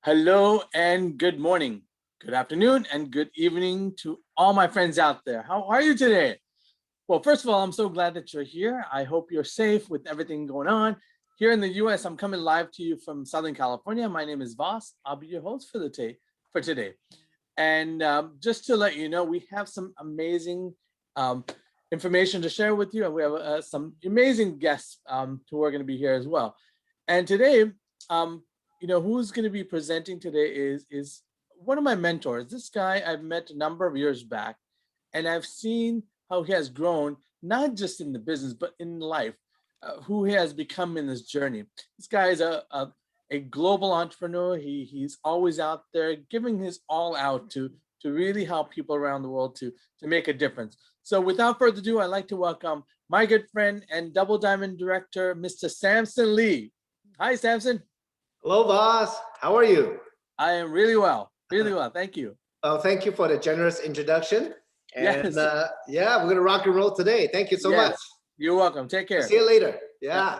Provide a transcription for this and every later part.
Hello and good morning, good afternoon, and good evening to all my friends out there. How are you today? Well, first of all, I'm so glad that you're here. I hope you're safe with everything going on. Here in the US, I'm coming live to you from Southern California. My name is Voss. I'll be your host for today. And just to let you know, we have some amazing um, information to share with you, and we have some amazing guests who are going to be here as well. And today, um, who's going to be presenting today is one of my mentors. This guy I've met a number of years back, and I've seen how he has grown, not just in the business, but in life, who he has become in this journey. This guy is a global entrepreneur. He's always out there giving his all out to really help people around the world to make a difference. So without further ado, I'd like to welcome my good friend and Double Diamond director, Mr. Samson Li. Hi, Samson. Hello, boss. How are you? I am really well, really well. Thank you. Oh, thank you for the generous introduction. And Yes, yeah, we're going to rock and roll today. Thank you so much. yes. You're welcome. Take care. See you later. Yeah. Yeah.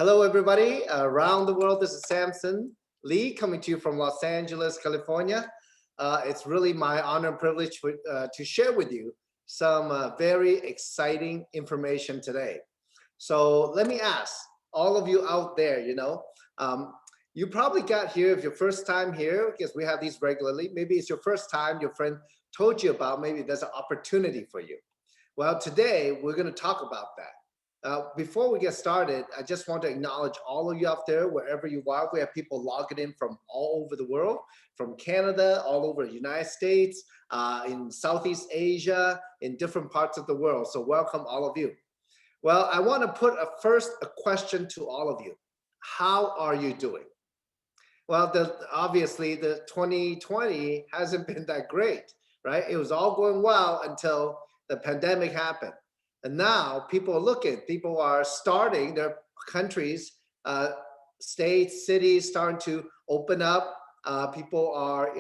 Hello, everybody around the world. This is Samson Li coming to you from Los Angeles, California. It's really my honor and privilege to share with you some very exciting information today. So let me ask all of you out there, you probably got here if your first time here, because we have these regularly. Maybe it's your first time, your friend told you about, maybe there's an opportunity for you. Well, today we're going to talk about that. Before we get started, I just want to acknowledge all of you out there, wherever you are. We have people logging in from all over the world, from Canada, all over the United States, in Southeast Asia, in different parts of the world. So welcome all of you. Well, I want to put first a question to all of you. How are you doing? Well, obviously the 2020 hasn't been that great, right? It was all going well until the pandemic happened. And now people are starting their countries, states, cities starting to open up. People are,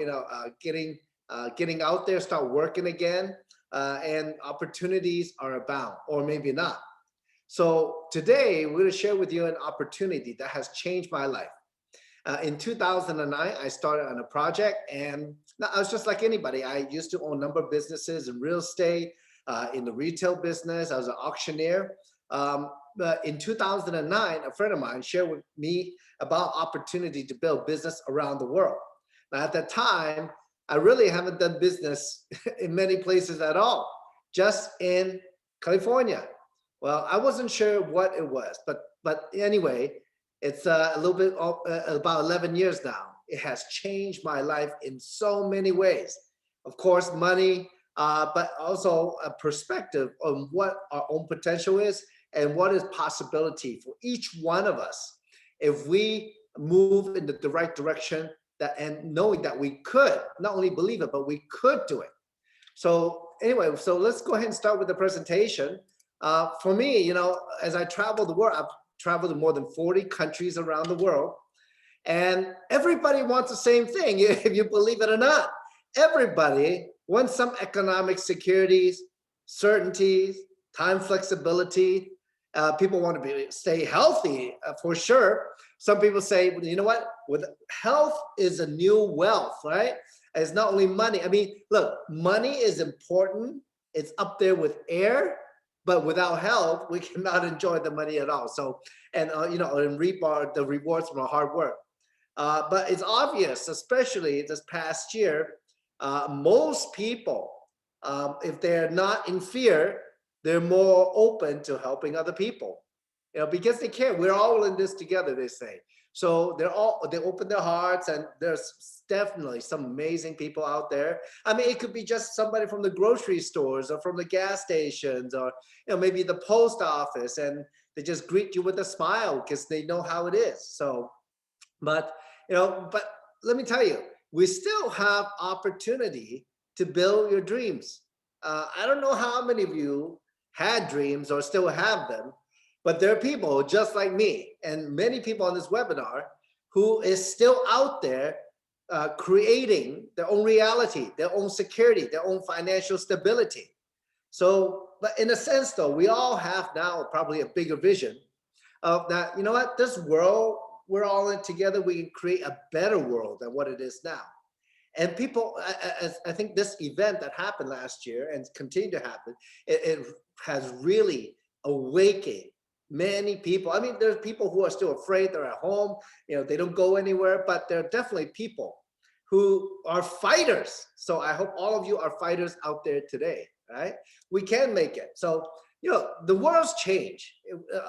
getting out there, start working again, and opportunities are abound, or maybe not. So today we're going to share with you an opportunity that has changed my life. In 2009, I started on a project, and I was just like anybody. I used to own a number of businesses in real estate, in the retail business. I was an auctioneer. But in 2009, a friend of mine shared with me about opportunity to build business around the world. Now, at that time, I really haven't done business in many places at all, just in California. Well, I wasn't sure what it was, but anyway, it's a little bit about 11 years now. It has changed my life in so many ways. Of course, money, but also a perspective on what our own potential is and what is possibility for each one of us if we move in the right direction, and knowing that we could not only believe it, but we could do it. So anyway, so let's go ahead and start with the presentation. For me, as I travel the world, I've traveled to more than 40 countries around the world, and everybody wants the same thing, if you believe it or not. Everybody wants some economic securities, certainties, time flexibility. People want to stay healthy, for sure. Some people say, you know what? With health is a new wealth, right? It's not only money. I mean, look, money is important. It's up there with air. But without health, we cannot enjoy the money at all. So, and reap the rewards from our hard work. But it's obvious, especially this past year, most people, if they're not in fear, they're more open to helping other people. Because they care. We're all in this together, they say. So they open their hearts, and there's definitely some amazing people out there. I mean, it could be just somebody from the grocery stores or from the gas stations, or maybe the post office, and they just greet you with a smile because they know how it is. So, but let me tell you, we still have opportunity to build your dreams. I don't know how many of you had dreams or still have them. But there are people just like me and many people on this webinar who is still out there creating their own reality, their own security, their own financial stability. So, but in a sense though, we all have now probably a bigger vision of that, this world we're all in together, we can create a better world than what it is now. And people, I think this event that happened last year and continue to happen, it has really awakened many people. I mean, there's people who are still afraid, they're at home, they don't go anywhere, but there are definitely people who are fighters. So I hope all of you are fighters out there today, right? We can make it. So, the world's changed.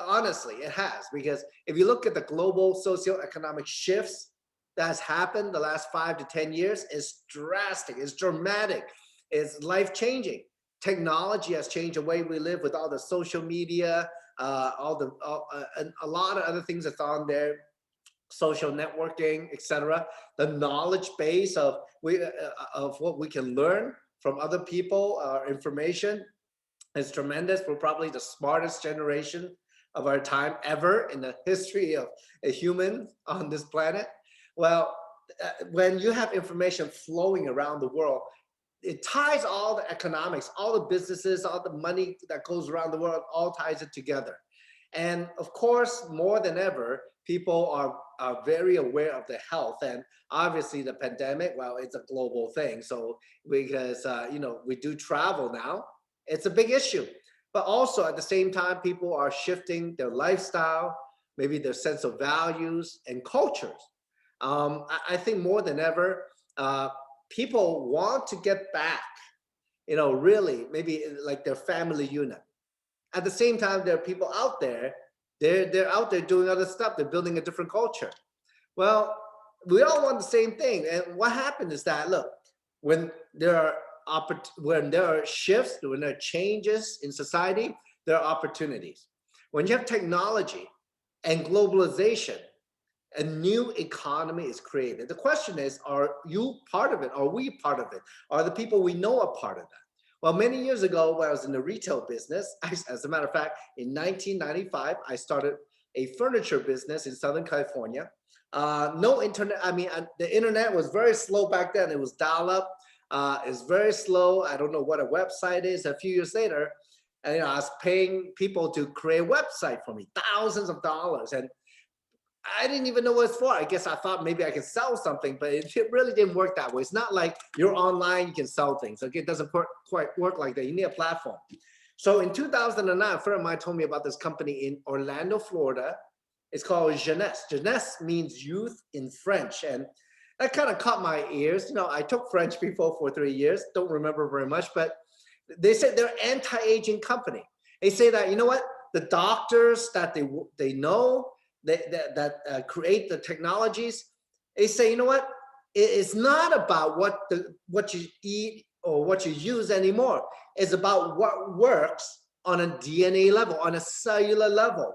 Honestly, it has, because if you look at the global socioeconomic shifts that's happened the last 5 to 10 years, is drastic, it's dramatic, it's life-changing. Technology has changed the way we live with all the social media, and a lot of other things that's on there, social networking, etc. The knowledge base of what we can learn from other people, information is tremendous. We're probably the smartest generation of our time ever in the history of a human on this planet. Well, when you have information flowing around the world, it ties all the economics, all the businesses, all the money that goes around the world, all ties it together. And of course, more than ever, people are very aware of their health. And obviously the pandemic, well, it's a global thing. So because, we do travel now, it's a big issue. But also at the same time, people are shifting their lifestyle, maybe their sense of values and cultures. I think more than ever, people want to get back, really maybe like their family unit. At the same time, there are people out there, they're out there doing other stuff. They're building a different culture. Well, we all want the same thing. And what happened is that, look, when there are shifts, when there are changes in society, there are opportunities. When you have technology and globalization, a new economy is created. The question is, are you part of it? Are we part of it? Are the people we know a part of that? Well, many years ago, when I was in the retail business, as a matter of fact, in 1995, I started a furniture business in Southern California. No internet. I mean, the internet was very slow back then. It was dial-up. It's very slow. I don't know what a website is. A few years later, and I was paying people to create a website for me, thousands of dollars, and I didn't even know what it's for. I guess I thought maybe I could sell something, but it really didn't work that way. It's not like you're online, you can sell things. Okay, it doesn't quite work like that. You need a platform. So in 2009, a friend of mine told me about this company in Orlando, Florida. It's called Jeunesse. Jeunesse means youth in French. And that kind of caught my ears. I took French before for 3 years. Don't remember very much, but they said they're an anti-aging company. They say that, the doctors that they know, that create the technologies, they say, it's not about what you eat or what you use anymore. It's about what works on a DNA level, on a cellular level.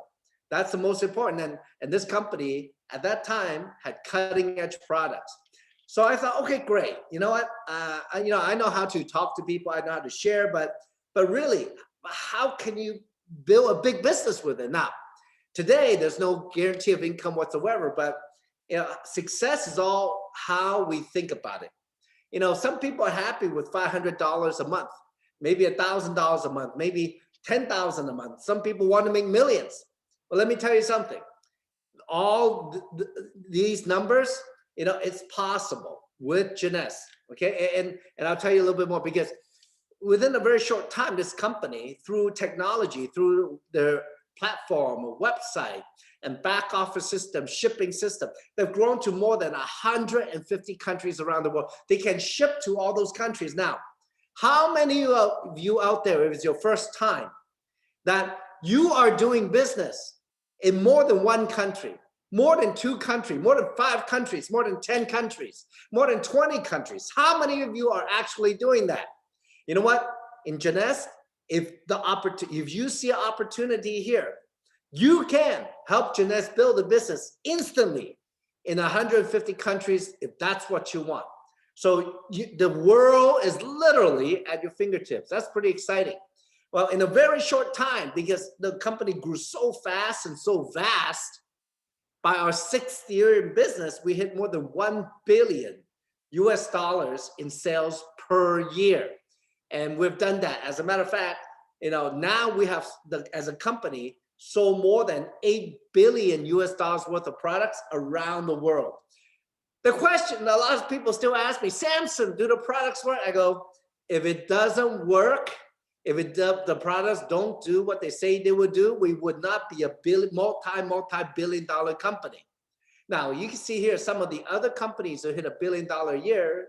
That's the most important. And this company at that time had cutting edge products. So I thought, okay, great. You know what? I know how to talk to people. I know how to share, but really, how can you build a big business with it? Now, today, there's no guarantee of income whatsoever, but success is all how we think about it. Some people are happy with $500 a month, maybe $1,000 a month, maybe $10,000 a month. Some people want to make millions. Well, let me tell you something. All these numbers, it's possible with Jeunesse, okay? And I'll tell you a little bit more, because within a very short time, this company, through technology, through their platform, a website, and back office system, shipping system, they've grown to more than 150 countries around the world. They can ship to all those countries. Now, how many of you out there, if it's your first time, that you are doing business in more than one country, more than 2 countries, more than 5 countries, more than 10 countries, more than 20 countries? How many of you are actually doing that? You know what? In Jeunesse, if you see an opportunity here, you can help Jeunesse build a business instantly in 150 countries if that's what you want. So the world is literally at your fingertips. That's pretty exciting. Well, in a very short time, because the company grew so fast and so vast, by our 6th year in business, we hit more than $1 billion in sales per year. And we've done that. As a matter of fact, now we have, as a company, sold more than 8 billion US dollars worth of products around the world. The question a lot of people still ask me, Samson, do the products work? I go, if it doesn't work, if the products don't do what they say they would do, we would not be a multi-billion dollar company. Now, you can see here some of the other companies that hit $1 billion a year,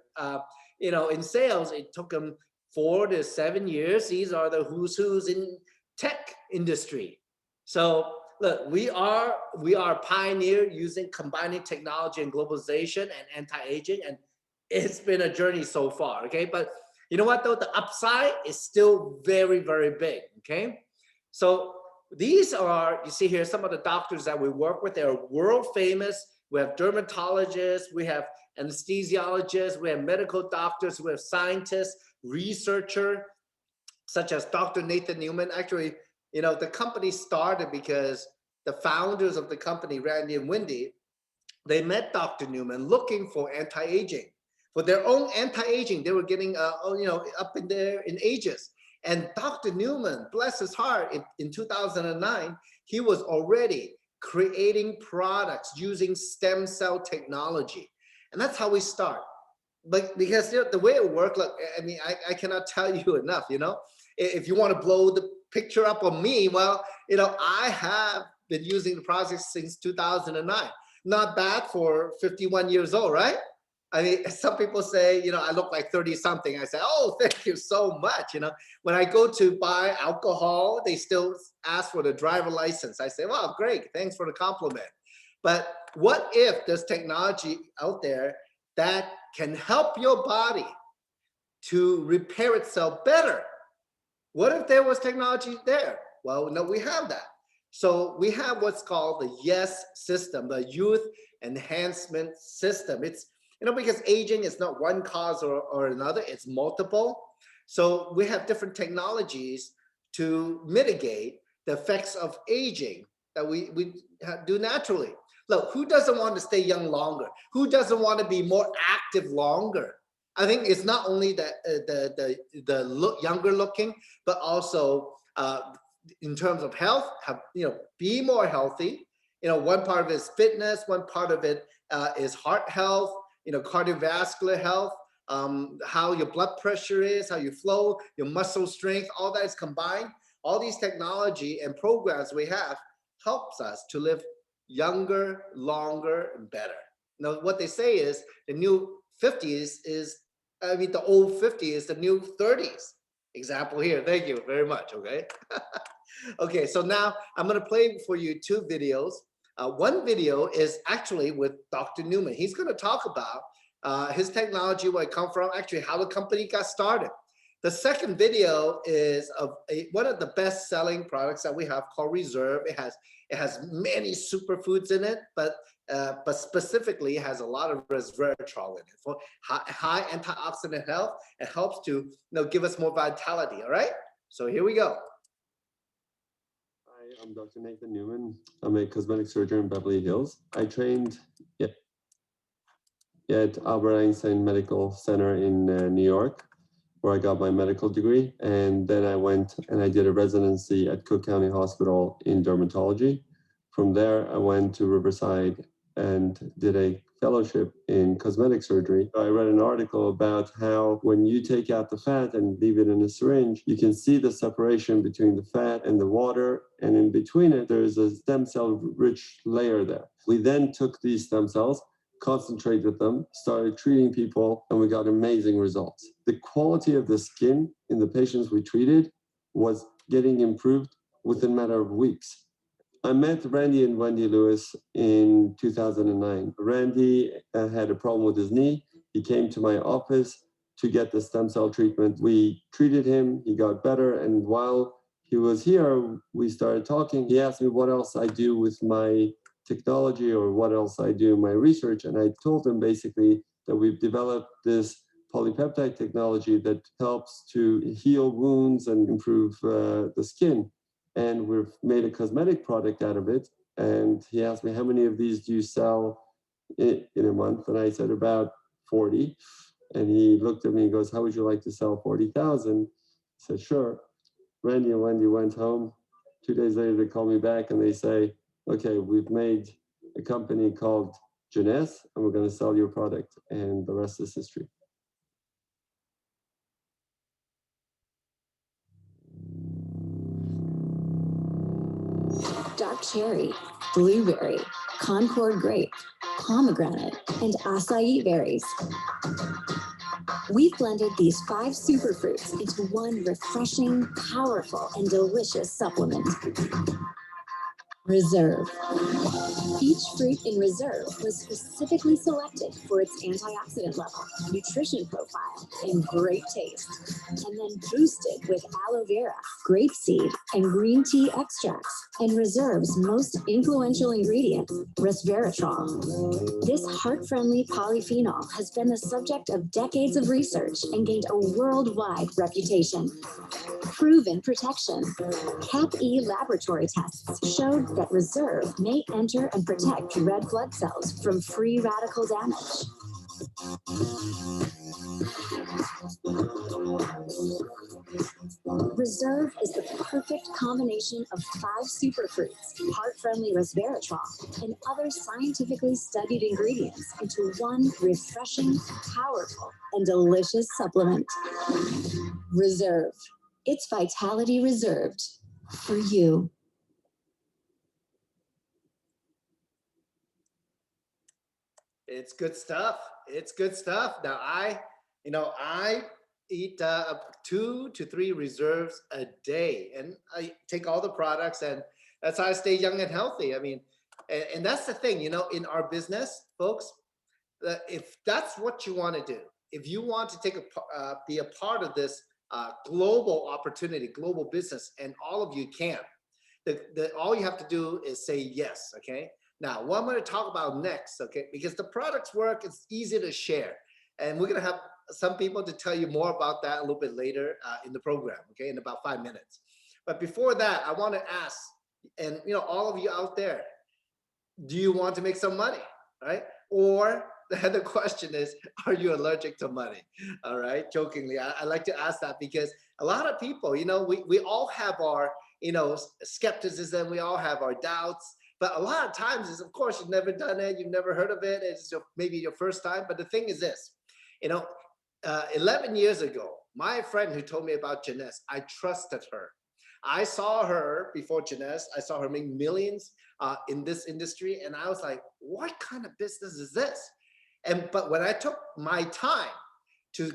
in sales. It took them 4 to 7 years. These are the who's in tech industry. So look, we are a pioneer using combining technology and globalization and anti-aging, and it's been a journey so far, okay? But you know what though? The upside is still very, very big, okay? So these are, you see here, some of the doctors that we work with. They're world famous. We have dermatologists, we have anesthesiologists, we have medical doctors, we have scientists, researchers, such as Dr. Nathan Newman. Actually, the company started because the founders of the company, Randy and Wendy, they met Dr. Newman looking for anti-aging. For their own anti-aging, they were getting, up in ages. And Dr. Newman, bless his heart, in 2009, he was already creating products using stem cell technology. And that's how we start. But because the way it worked, look, I mean, I cannot tell you enough, if you want to blow the picture up on me, well, I have been using the project since 2009. Not bad for 51 years old, right? I mean, some people say, I look like 30 something. I say, oh, thank you so much. When I go to buy alcohol, they still ask for the driver license. I say, well, great. Thanks for the compliment. But what if there's technology out there that can help your body to repair itself better? What if there was technology there? Well, no, we have that. So we have what's called the YES system, the Youth Enhancement System. It's, because aging is not one cause or another, it's multiple. So we have different technologies to mitigate the effects of aging that we do naturally. Look, who doesn't want to stay young longer? Who doesn't want to be more active longer? I think it's not only the younger looking, but also in terms of health, be more healthy. One part of it is fitness, one part of it is heart health, cardiovascular health, how your blood pressure is, how you flow, your muscle strength, all that is combined. All these technology and programs we have helps us to live younger, longer, and better. Now, what they say is the new 50s is, the old 50 is the new 30s. Example here. Thank you very much. Okay. Okay. So now I'm going to play for you 2 videos. One video is actually with Dr. Newman. He's going to talk about his technology, where it come from, actually how the company got started. The second video is of one of the best-selling products that we have called Reserve. It has many superfoods in it, but specifically it has a lot of resveratrol in it for high antioxidant health. It helps to give us more vitality. All right, so here we go. Hi, I'm Dr. Nathan Newman. I'm a cosmetic surgeon in Beverly Hills. I trained at Albert Einstein Medical Center in New York, where I got my medical degree. And then I went and I did a residency at Cook County Hospital in dermatology. From there, I went to Riverside and did a fellowship in cosmetic surgery. I read an article about how when you take out the fat and leave it in a syringe, you can see the separation between the fat and the water. And in between it, there's a stem cell rich layer there. We then took these stem cells, concentrated them, started treating people, and we got amazing results. The quality of the skin in the patients we treated was getting improved within a matter of weeks. I met Randy and Wendy Lewis in 2009. Randy had a problem with his knee. He came to my office to get the stem cell treatment. We treated him, he got better, and while he was here, we started talking. He asked me what else I do with my technology or what else I do in my research, and I told him basically that we've developed this polypeptide technology that helps to heal wounds and improve the skin. And we've made a cosmetic product out of it. And he asked me, how many of these do you sell in a month? And I said, about 40. And he looked at me and goes, how would you like to sell 40,000? I said, sure. Randy and Wendy went home, 2 days later, they call me back and they say, okay, we've made a company called Jeunesse and we're going to sell your product. And the rest is history. Dark cherry, blueberry, Concord grape, pomegranate, and acai berries. We've blended these 5 superfruits into one refreshing, powerful, and delicious supplement. Reserve. Each fruit in Reserve was specifically selected for its antioxidant level, nutrition profile, and great taste, and then boosted with aloe vera, grapeseed, and green tea extracts, and Reserve's most influential ingredient, resveratrol. This heart-friendly polyphenol has been the subject of decades of research and gained a worldwide reputation. Proven protection. CAP-E laboratory tests showed that Reserve may enter and protect red blood cells from free radical damage. Reserve is the perfect combination of 5 superfruits, heart-friendly resveratrol, and other scientifically studied ingredients into one refreshing, powerful, and delicious supplement. Reserve. It's vitality reserved for you. It's good stuff. It's good stuff. Now I eat 2 to 3 reserves a day, and I take all the products, and that's how I stay young and healthy. I mean, and that's the thing, in our business, folks, if that's what you want to do, if you want to be a part of this global opportunity, global business, and all of you can, all you have to do is say yes, okay? Now, what I'm going to talk about next, okay, because the products work, it's easy to share. And we're going to have some people to tell you more about that a little bit later in the program, okay, in about 5 minutes. But before that, I want to ask, and all of you out there, do you want to make some money, right? Or the other question is, are you allergic to money? All right, jokingly, I like to ask that because a lot of people, we all have our, skepticism, we all have our doubts. But a lot of times is, of course, you've never done it, you've never heard of it, it's maybe your first time. But the thing is this, 11 years ago, my friend who told me about Jeunesse, I trusted her. I saw her before Jeunesse, I saw her make millions in this industry, and I was like, what kind of business is this? But when I took my time to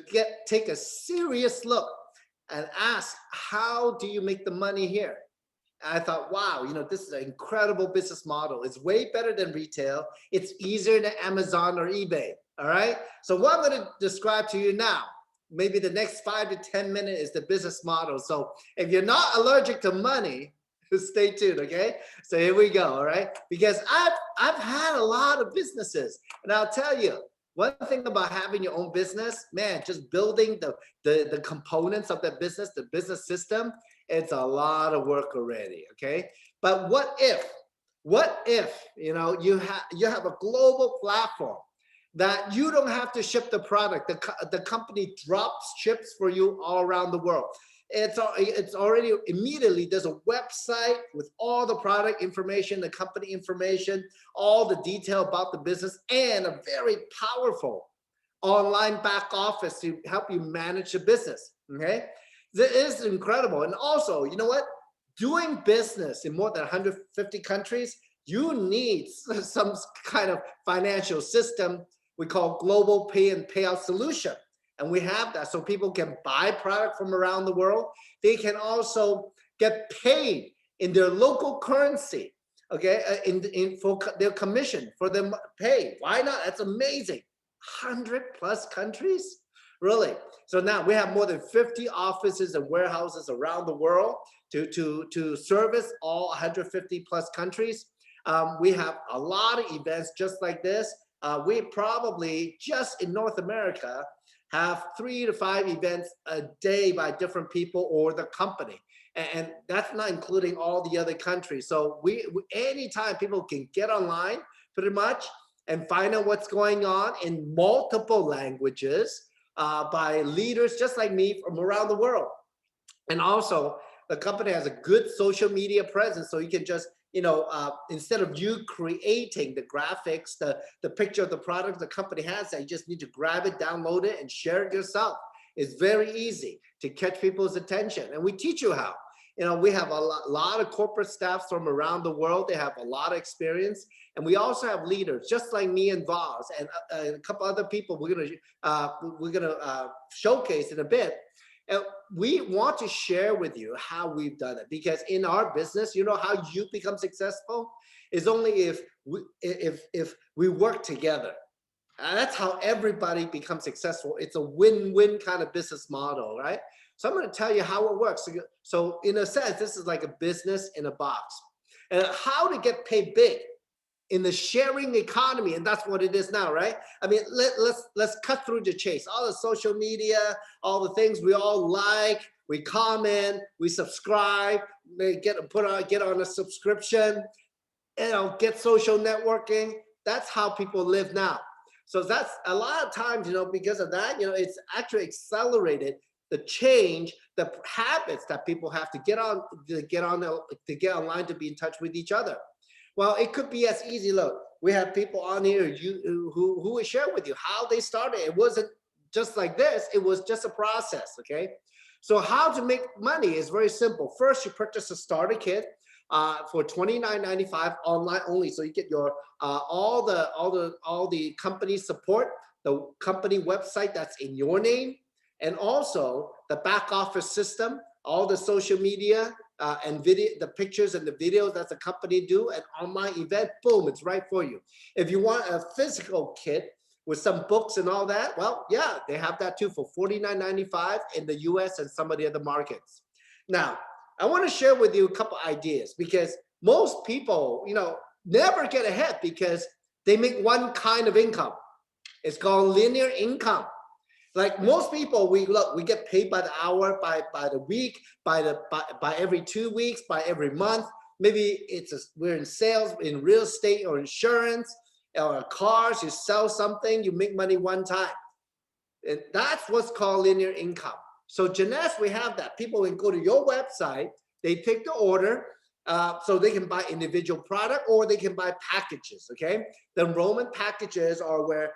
take a serious look and ask, how do you make the money here? I thought, wow, this is an incredible business model. It's way better than retail. It's easier than Amazon or eBay, all right? So what I'm going to describe to you now, maybe the next 5 to 10 minutes is the business model. So if you're not allergic to money, stay tuned, okay? So here we go, all right? Because I've had a lot of businesses, and I'll tell you, one thing about having your own business, man, just building the components of that business, the business system, it's a lot of work already, okay? But what if you have a global platform that you don't have to ship the product, the company drops ships for you all around the world. It's already immediately, there's a website with all the product information, the company information, all the detail about the business, and a very powerful online back office to help you manage the business, okay? This is incredible. And also, you know what? Doing business in more than 150 countries, you need some kind of financial system we call global pay and payout solution. And we have that so people can buy product from around the world. They can also get paid in their local currency, okay, for their commission, for their pay. Why not? That's amazing. 100+ countries? Really? So now we have more than 50 offices and warehouses around the world to service all 150+ countries. We have a lot of events just like this. We probably, just in North America, have 3 to 5 events a day by different people or the company. And that's not including all the other countries. So we anytime people can get online pretty much and find out what's going on in multiple languages by leaders just like me from around the world. And also the company has a good social media presence, so you can just, instead of you creating the graphics, the picture of the product the company has, you just need to grab it, download it, and share it yourself. It's very easy to catch people's attention, and we teach you how. We have a lot of corporate staff from around the world. They have a lot of experience, and we also have leaders just like me and Voz and a couple other people. We're gonna showcase in a bit. And we want to share with you how we've done it, because in our business, how you become successful is only if we work together. And that's how everybody becomes successful. It's a win-win kind of business model, right? So I'm going to tell you how it works. So in a sense, this is like a business in a box. And how to get paid big in the sharing economy, and that's what it is now, right? I mean, let's cut through the chase. All the social media, all the things we all like, we comment, we subscribe, get on a subscription, get social networking. That's how people live now. So that's a lot of times, because of that, it's actually accelerated the change, the habits that people have to get online to be in touch with each other. Well, it could be as easy. Look, we have people on here who will share with you how they started. It wasn't just like this. It was just a process, okay? So how to make money is very simple. First, you purchase a starter kit for $29.95 online only. So you get your all the company support, the company website that's in your name, and also the back office system, all the social media, and video, the pictures and the videos that the company do, an online event, boom, it's right for you. If you want a physical kit with some books and all that, well, yeah, they have that too for $49.95 in the US and some of the other markets. Now, I want to share with you a couple ideas, because most people, never get ahead because they make one kind of income. It's called linear income. Like most people, we get paid by the hour, by the week, by every 2 weeks, by every month. Maybe we're in sales, in real estate or insurance or cars. You sell something, you make money one time. And that's what's called linear income. So Jeunesse, we have that. People can go to your website, they take the order, so they can buy individual product or they can buy packages, okay? The enrollment packages are where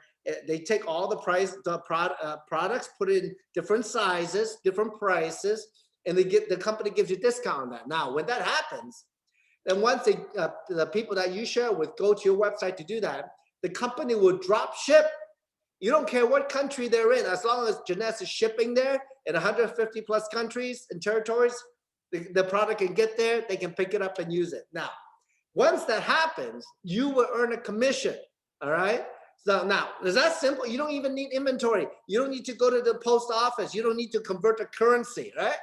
they take all the products, put it in different sizes, different prices, and the company gives you discount on that. Now, when that happens, then once the people that you share with go to your website to do that, the company will drop ship. You don't care what country they're in, as long as Jeunesse is shipping there in 150 plus countries and territories, the product can get there, they can pick it up and use it. Now, once that happens, you will earn a commission, all right? So now, is that simple? You don't even need inventory. You don't need to go to the post office. You don't need to convert the currency, right?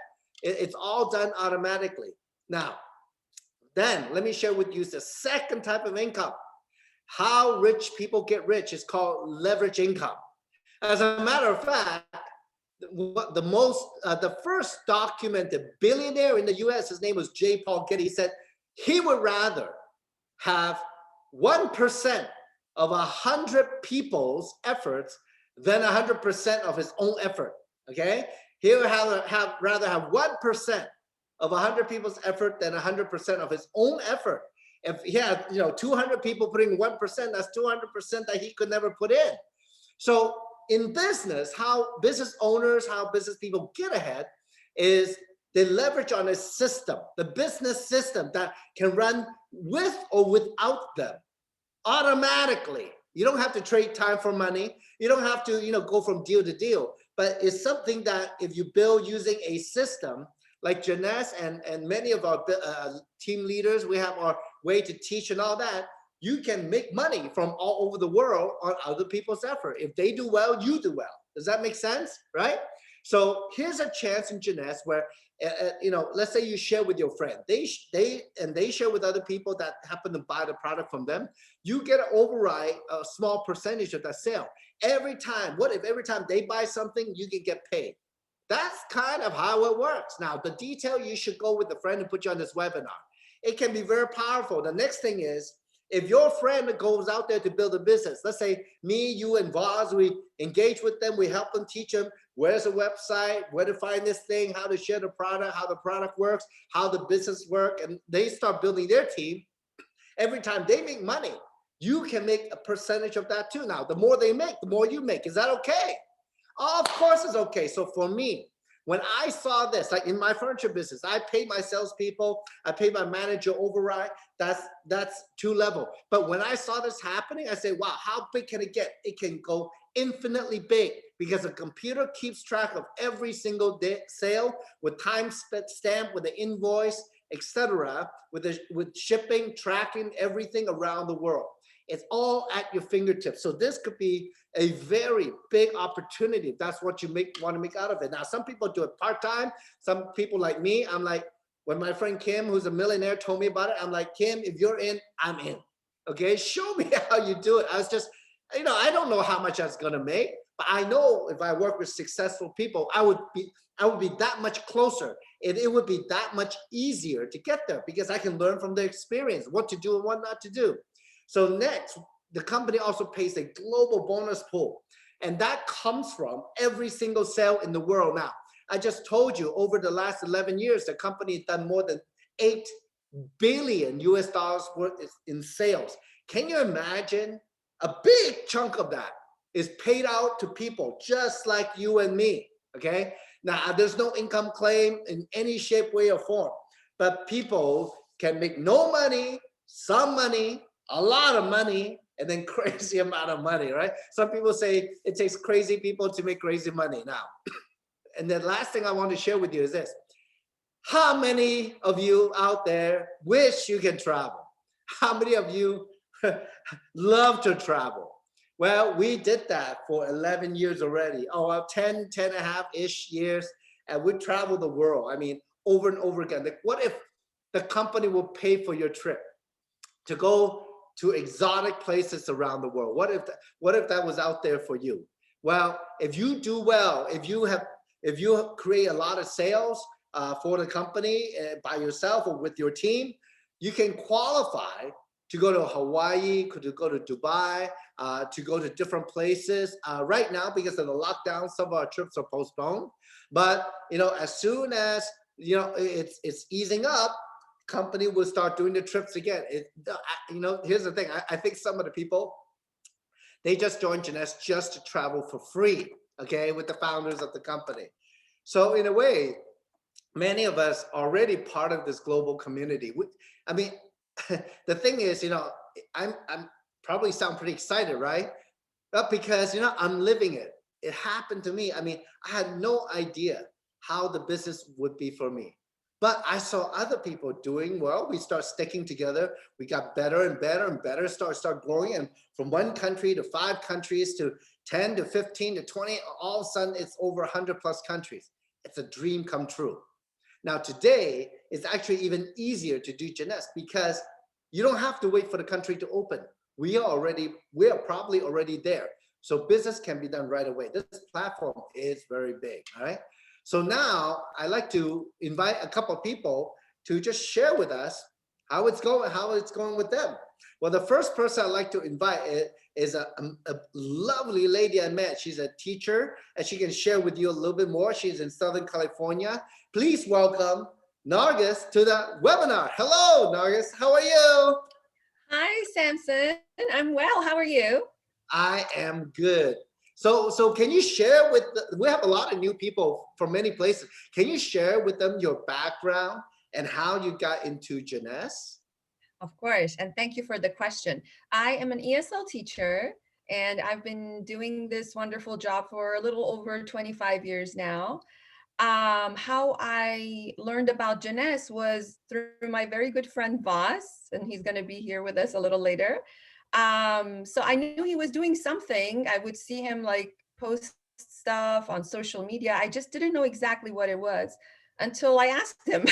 It's all done automatically. Now, then let me share with you the second type of income. How rich people get rich is called leverage income. As a matter of fact, the first documented billionaire in the US, his name was J. Paul Getty. He said he would rather have 1% of 100 people's efforts than 100% of his own effort, okay? He would rather have 1% of 100 people's effort than 100% of his own effort. If he had 200 people putting 1%, that's 200% that he could never put in. So in business, how business owners, how business people get ahead is they leverage on a system, the business system that can run with or without them automatically. You don't have to trade time for money. You don't have to go from deal to deal, but it's something that if you build using a system like Jeunesse and many of our team leaders, we have our way to teach and all that, you can make money from all over the world on other people's effort. If they do well, you do well. Does that make sense, right? So here's a chance in Jeunesse where, let's say you share with your friend. They share with other people that happen to buy the product from them. You get to override a small percentage of that sale. Every time, what if every time they buy something, you can get paid? That's kind of how it works. Now, the detail, you should go with a friend and put you on this webinar. It can be very powerful. The next thing is If your friend goes out there to build a business, let's say me, you, and Voz, we engage with them, we help them, teach them where's the website, where to find this thing, how to share the product, how the product works, how the business work, and they start building their team. Every time they make money, you can make a percentage of that too. Now, the more they make, the more you make. Is that okay? Oh, of course it's okay. So for me, when I saw this, like in my furniture business, I paid my salespeople, I paid my manager override. That's 2 level. But when I saw this happening, I said, wow, how big can it get? It can go infinitely big because the computer keeps track of every single day sale with time stamp, with the invoice, etc., with shipping, tracking, everything around the world. It's all at your fingertips. So this could be a very big opportunity if that's what you want to make out of it. Now, some people do it part-time. Some people like me, I'm like, when my friend Kim, who's a millionaire, told me about it, I'm like, Kim, if you're in, I'm in. Okay, show me how you do it. I was just, I don't know how much I was gonna make, but I know if I work with successful people, I would be that much closer. It would be that much easier to get there because I can learn from their experience, what to do and what not to do. So next, the company also pays a global bonus pool. And that comes from every single sale in the world. Now, I just told you over the last 11 years, the company has done more than 8 billion US dollars worth in sales. Can you imagine? A big chunk of that is paid out to people just like you and me, okay? Now, there's no income claim in any shape, way, or form, but people can make no money, some money, a lot of money, and then crazy amount of money, right? Some people say it takes crazy people to make crazy money now. And the last thing I want to share with you is this. How many of you out there wish you can travel? How many of you love to travel? Well, we did that for 11 years already. Oh, well, 10 and a half-ish years. And we traveled the world. I mean, over and over again. Like, what if the company will pay for your trip to go to exotic places around the world? What if that was out there for you? Well, if you do well, if you create a lot of sales for the company by yourself or with your team, you can qualify to go to Hawaii, to go to Dubai, to go to different places. Right now, because of the lockdown, some of our trips are postponed. But as soon as it's easing up, company will start doing the trips again. Here's the thing. I think some of the people, they just joined Jeunesse just to travel for free, okay, with the founders of the company. So in a way, many of us are already part of this global community. I mean, the thing is, I'm probably sound pretty excited, right? But because, I'm living it. It happened to me. I mean, I had no idea how the business would be for me. But I saw other people doing well. We start sticking together. We got better and better and better, start growing. And from 1 country to 5 countries to 10 to 15 to 20, all of a sudden it's over 100 plus countries. It's a dream come true. Now today, it's actually even easier to do Jeunesse because you don't have to wait for the country to open. We are probably already there. So business can be done right away. This platform is very big, all right? So now I'd like to invite a couple of people to just share with us how it's going with them. Well, the first person I'd like to invite is a lovely lady I met. She's a teacher, and she can share with you a little bit more. She's in Southern California. Please welcome Nargis to the webinar. Hello, Nargis. How are you? Hi, Samson. I'm well. How are you? I am good. So can you share we have a lot of new people from many places. Can you share with them your background and how you got into Jeunesse? Of course. And thank you for the question. I am an ESL teacher, and I've been doing this wonderful job for a little over 25 years now. How I learned about Jeunesse was through my very good friend Voss, and he's going to be here with us a little later. So I knew he was doing something. I would see him like post stuff on social media. I just didn't know exactly what it was until I asked him.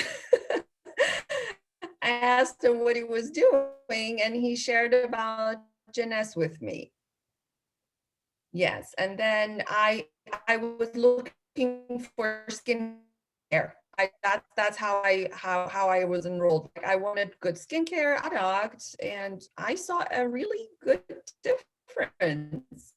I asked him what he was doing, and he shared about Jeunesse with me. Yes, and then I was looking for skincare. that's how I was enrolled. Like, I wanted good skincare products, and I saw a really good difference.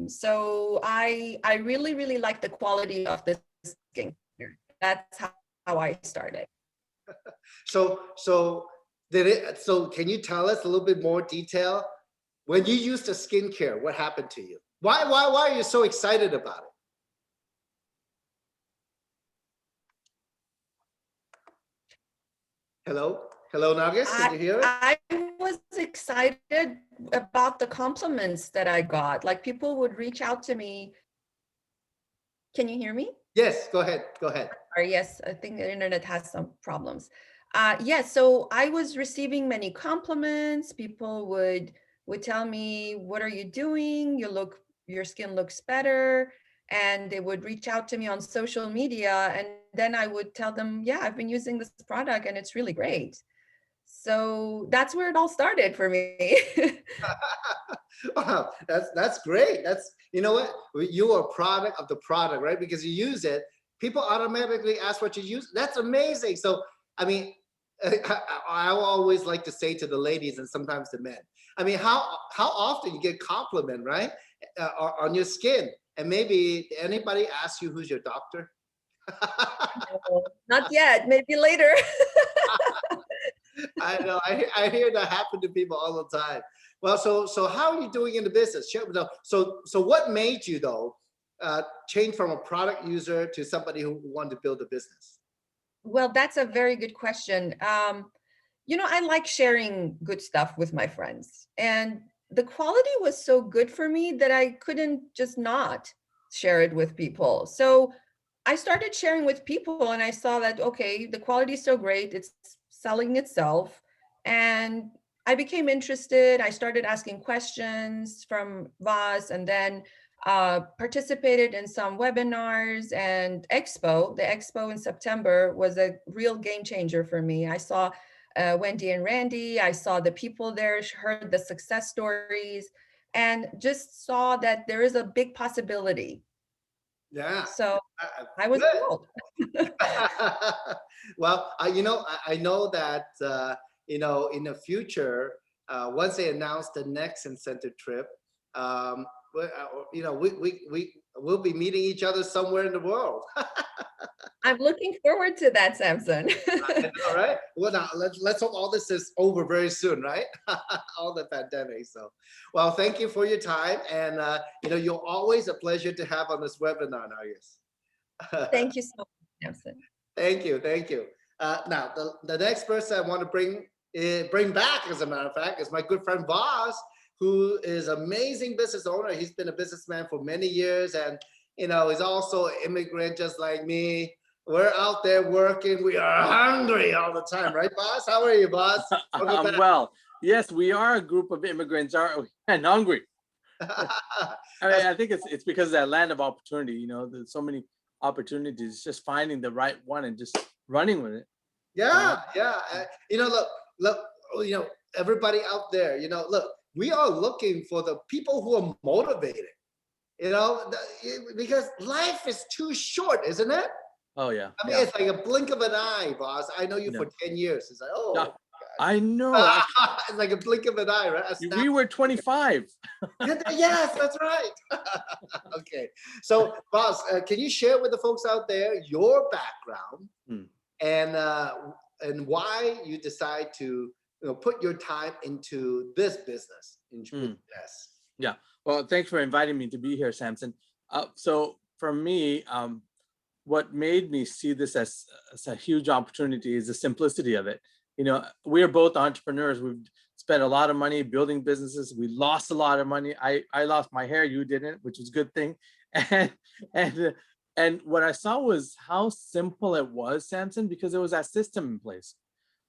So I really like the quality of the skincare. That's how I started. So can you tell us a little bit more detail? When you used the skincare, what happened to you? Why are you so excited about it? Hello, Nagus, can you hear it? I was excited about the compliments that I got. Like, people would reach out to me. Can you hear me? Yes, go ahead. Or yes, I think the internet has some problems. Yes, so I was receiving many compliments. People would tell me, "What are you doing? Your skin looks better." And they would reach out to me on social media, and then I would tell them, "Yeah, I've been using this product and it's really great." So that's where it all started for me. Wow, that's great. That's, you know what? You are a product of the product, right? Because you use it, people automatically ask what you use. That's amazing. So, I mean, I always like to say to the ladies and sometimes the men, I mean, how often you get compliment, right? On your skin. And maybe anybody ask you who's your doctor? No, not yet, maybe later. I know. I hear that happen to people all the time. Well, so how are you doing in the business? So what made you though change from a product user to somebody who wanted to build a business? Well, that's a very good question. I like sharing good stuff with my friends, and the quality was so good for me that I couldn't just not share it with people. So I started sharing with people, and I saw that, okay, the quality is so great, it's selling itself. And I became interested. I started asking questions from Voss, and then participated in some webinars and expo. The expo in September was a real game changer for me. I saw Wendy and Randy. I saw the people there, heard the success stories, and just saw that there is a big possibility. Yeah. So I was Good. thrilled. Well, I know that in the future, once they announce the next incentive trip, we'll be meeting each other somewhere in the world. I'm looking forward to that, Samson. All right. Well, now let's hope all this is over very soon, right? All the pandemic. So, well, thank you for your time, and you're always a pleasure to have on this webinar, Nagus. Thank you so much, Samson. Thank you. Now, the next person I want to bring back, as a matter of fact, is my good friend Voss, who is an amazing business owner. He's been a businessman for many years, and he's also an immigrant just like me. We're out there working. We are hungry all the time, right, Voss? How are you, Voss? I'm well. Yes, we are a group of immigrants, are and hungry. I mean, I think it's because of that land of opportunity. There's so many opportunities. Just finding the right one and just running with it. Yeah. Look, everybody out there, look, we are looking for the people who are motivated, because life is too short, isn't it? Oh yeah. I mean, It's like a blink of an eye, Voss. I know you for 10 years. It's like, oh, yeah. I know. it's like a blink of an eye, right? We were 25. Yes, that's right. Okay. So, Voss, can you share with the folks out there your background and why you decide to put your time into this business? Yes. Yeah. Well, thanks for inviting me to be here, Samson. So for me, what made me see this as a huge opportunity is the simplicity of it. We are both entrepreneurs. We've spent a lot of money building businesses. We lost a lot of money. I lost my hair. You didn't, which was a good thing. And what I saw was how simple it was, Samson, because there was that system in place.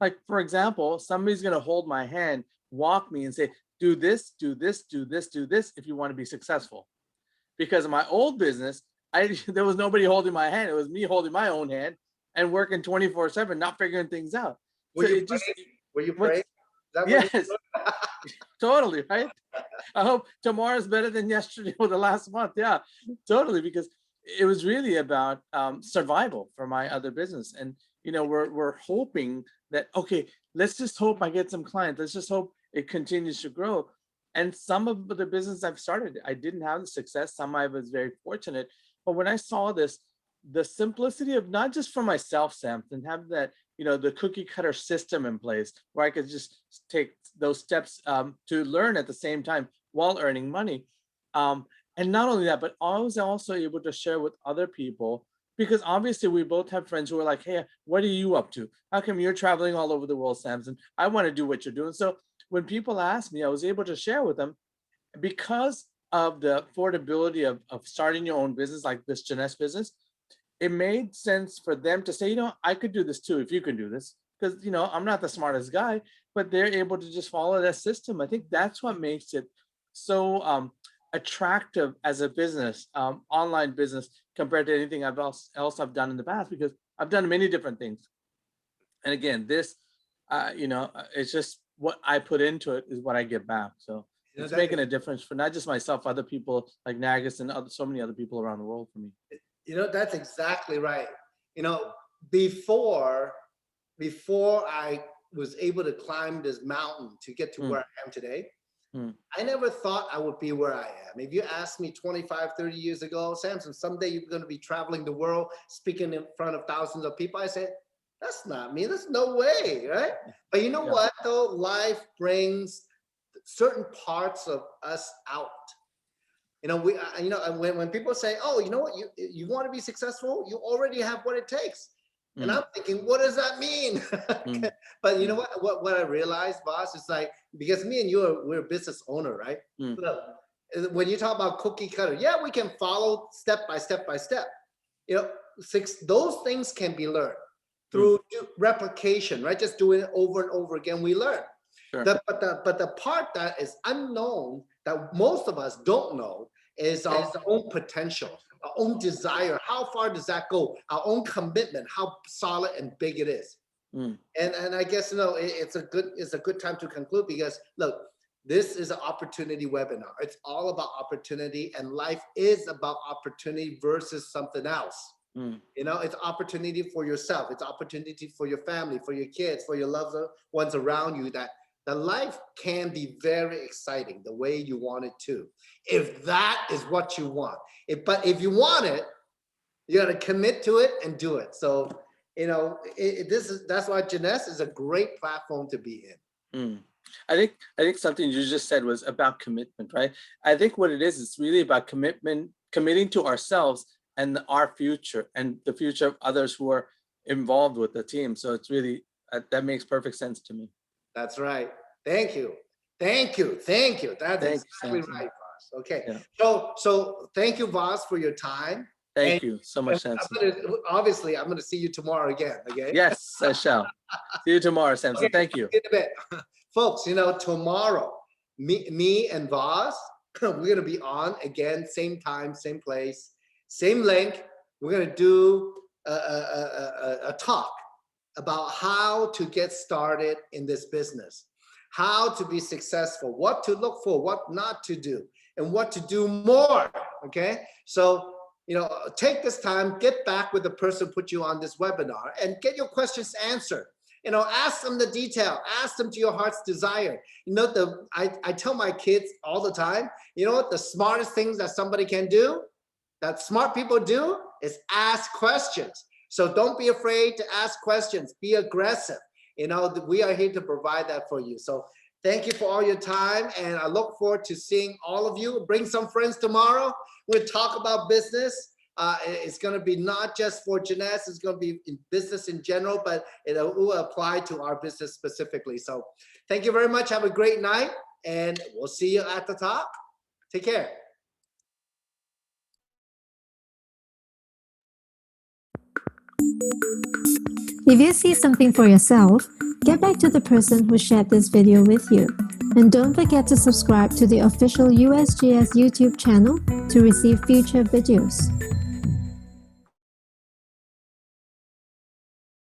Like, for example, somebody's going to hold my hand, walk me and say, do this, do this, do this, do this if you want to be successful. Because in my old business, there was nobody holding my hand. It was me holding my own hand and working 24/7, not figuring things out. Were you praying? Yes, totally, right? I hope tomorrow's better than yesterday or the last month. Yeah, totally. Because it was really about survival for my other business. And, we're hoping that, okay, let's just hope I get some clients. Let's just hope it continues to grow. And some of the business I've started, I didn't have the success. Some I was very fortunate. But when I saw this, the simplicity of not just for myself, Samson, have that, the cookie cutter system in place where I could just take those steps to learn at the same time while earning money. And not only that, but I was also able to share with other people, because obviously we both have friends who are like, hey, what are you up to? How come you're traveling all over the world, Samson? I want to do what you're doing. So when people asked me, I was able to share with them, because of the affordability of starting your own business like this Jeunesse business. It made sense for them to say, I could do this too if you can do this, because I'm not the smartest guy, but they're able to just follow that system. I think that's what makes it so attractive as a business, online business, compared to anything else I've done in the past, because I've done many different things. And again, this, it's just what I put into it is what I get back. So it's making a difference for not just myself, other people like Nagus and so many other people around the world for me. That's exactly right. Before I was able to climb this mountain to get to where I am today, I never thought I would be where I am. If you asked me 25, 30 years ago, Samson, someday you're going to be traveling the world, speaking in front of thousands of people, I said, that's not me. There's no way, right? But you know what, though? Life brings certain parts of us out. When people say, oh, you know what, you want to be successful, you already have what it takes. And I'm thinking, what does that mean? But you know what I realized, boss, is like, because me and you we're a business owner, right? Look, when you talk about cookie cutter, we can follow step by step by step. Those things can be learned through replication, right? Just doing it over and over again, we learn. Sure. But the part that is unknown, that most of us don't know, is our own potential, our own desire. How far does that go? Our own commitment, how solid and big it is. And I guess it's a good time to conclude, because look, this is an opportunity webinar. It's all about opportunity, and life is about opportunity versus something else. It's opportunity for yourself. It's opportunity for your family, for your kids, for your loved ones around you, that life can be very exciting the way you want it to, if that is what you want. But if you want it, you got to commit to it and do it. So, that's why Jeunesse is a great platform to be in. I think something you just said was about commitment, right? I think what it is, it's really about committing to ourselves and our future and the future of others who are involved with the team. So it's really, that makes perfect sense to me. That's right. Thank you. That's exactly right, Voss. Okay. Yeah. So thank you, Voss, for your time. Thank you so much, Samson. I'm going to see you tomorrow again. Okay. Yes, I shall. See you tomorrow, Samson. Okay. Thank you. In a bit. Folks, tomorrow, me and Voss, we're going to be on again, same time, same place, same link. We're going to do a talk about how to get started in this business, how to be successful, what to look for, what not to do, and what to do more. Okay. So, take this time, get back with the person who put you on this webinar, and get your questions answered. Ask them the detail, ask them to your heart's desire. I tell my kids all the time, the smartest things that somebody can do, that smart people do, is ask questions. So don't be afraid to ask questions, be aggressive. We are here to provide that for you. So thank you for all your time, and I look forward to seeing all of you. Bring some friends tomorrow. We'll talk about business. It's going to be not just for Jeunesse, it's going to be in business in general, but it will apply to our business specifically. So thank you very much. Have a great night, and we'll see you at the top. Take care. If you see something for yourself, get back to the person who shared this video with you. And don't forget to subscribe to the official USGS YouTube channel to receive future videos.